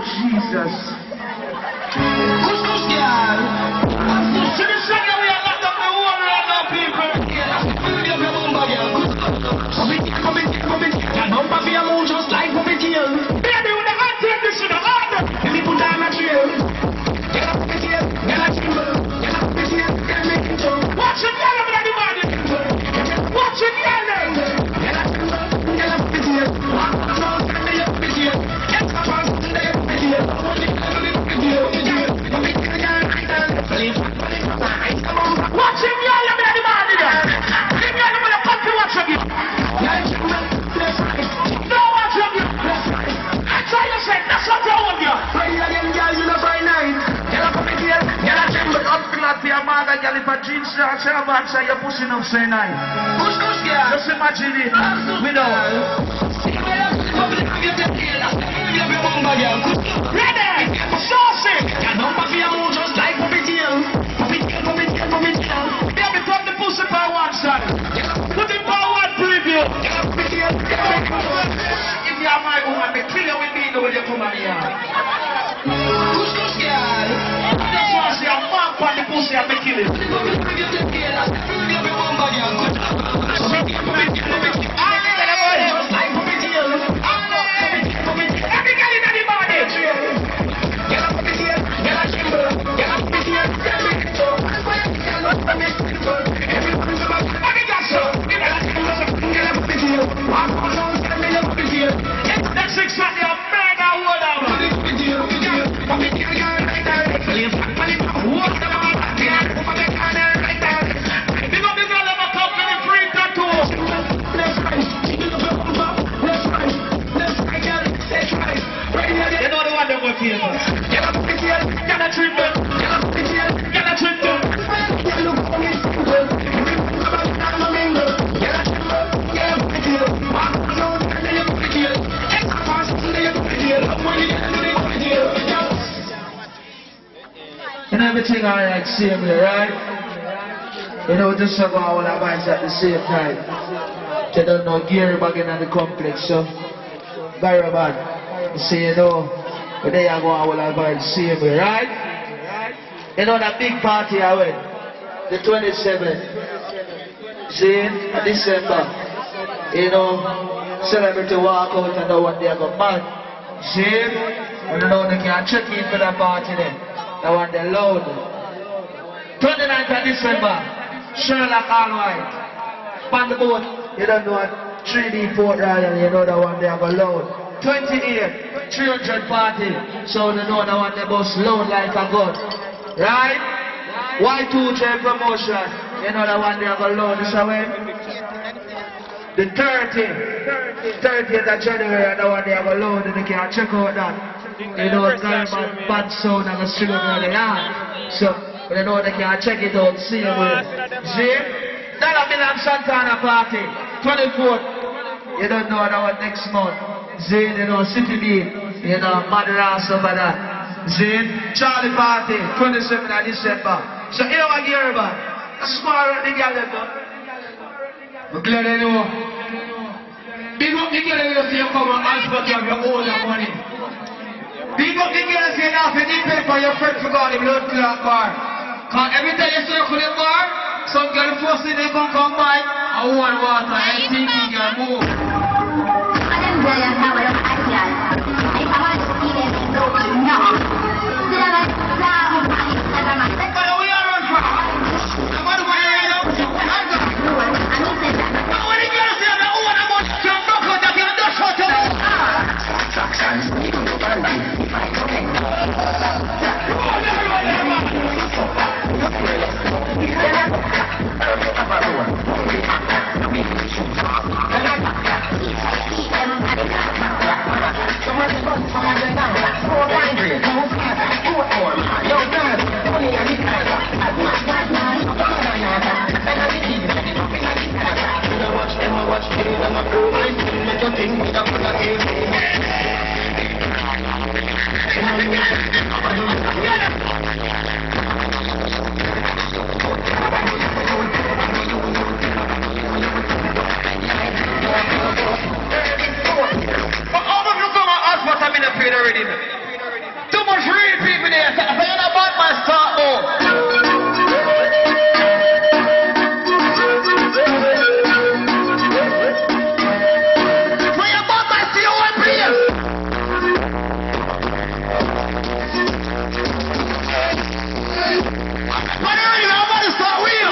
Jesus. You're pushing up say nice. Push, yeah. Just imagine it. We know. Ready? Saucy! Just like puppet tail. Baby, put the pussy for one side. Put it for one preview. If you are my woman, be clear with me when you come on here. Push, yeah. That's why I say I'm mark on the pussy and be killing. And everything alright, same way, right? You know, just about all our minds at the same time. They don't know Gary Baggin at the complex, so very bad. You see, you know, but they are going all our minds the same way, right? You know that big party I went, the 27th, see, December. You know, celebrity walk out and no one there go mad. See, and you know they can check in for that party then. That one they loud. 29th of December, Sherlock Allwhite. On the boat, you don't know what 3D Port Royal, you know that one they go loud. 28, 300 party, so you know that one they bust loud like a gun. Right? Y2J promotion, you know that one they go loud. This way. The 30th of January, that one they go loud, and you can check out that. You know, Garman bad sound and the string of the yard. So, you know, they can check it out, see it with. See? That Milan Santana party, 24th. You don't know that one next month. See? You know, City Beat. You know, Madras over that. See? Charlie party, 27th of December. So, here we go, man. Small the girl, we're glad you know. Big up the girl, you see you come and ask for your own money. Big up the girls here now, if you need pay for your friend to go on the blood clot bar. Because every time you circle the bar, some girl first thing they come by, and one water, and thinking girl move. I don't know how I look at girl. I want to see them in no way, no. But we are on fire. I'm on the way, you know. But when the girls say that, oh, I'm on to knock out that girl, just shut up. Too much real people there. So you're not bad man start more. So you're bad man see your own players. But you're about to start wheel.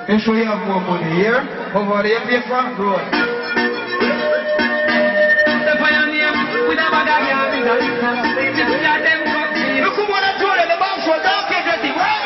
Make sure you have more money here. Over there, pay front road. The pioneer with a bag of yams. Look who wanna do it. The box for dark everything, right?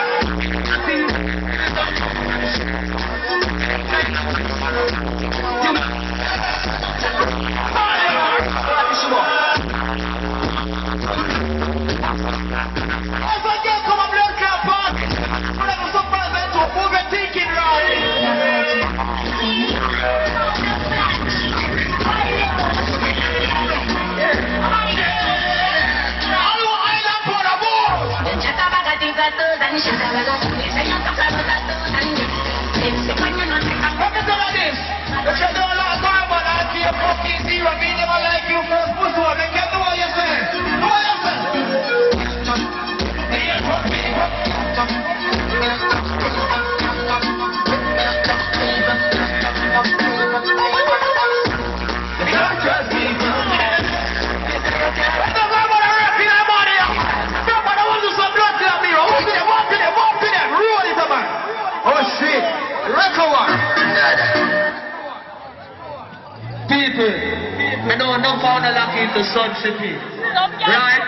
I know enough found a lock into Sun City, right?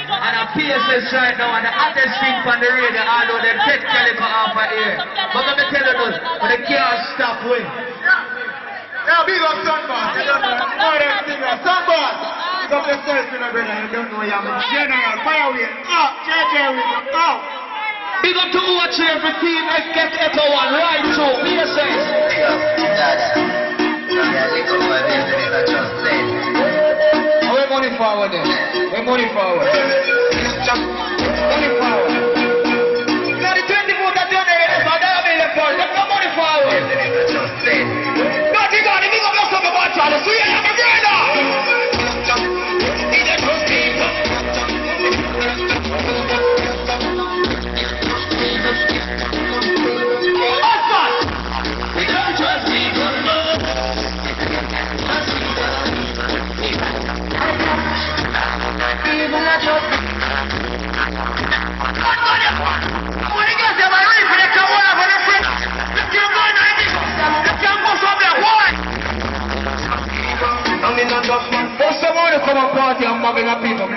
And a PSS right now, and the hottest thing on the radio, although they take caliber off of here. But let me tell you this, but they can't stop way. Yeah, big up Sunboss. You don't know more than big up Sunboss. Big up yourself, you know, brother. You don't know you're a general. Fireway. JJ with you. Big up to watch every team, get everyone right through PSS. We're money forward then. We're money forward. Money forward. Now the 24 that done it, so they'll be the first. Let's go money forward.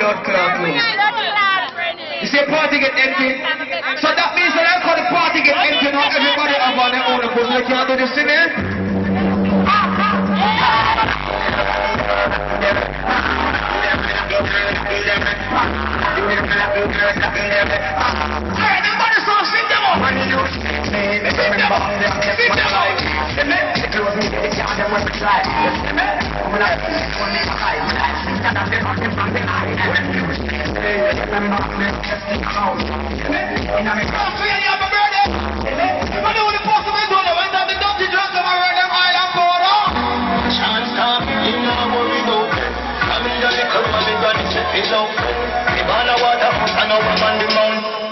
blood clot loose. You see, party get empty. So that means when I call the party get empty, not everybody have on their own because they can't do this in there. Alright, everybody start sing them up. Sing them up. Sing them up. It's all. If I know what I'm on the mountain.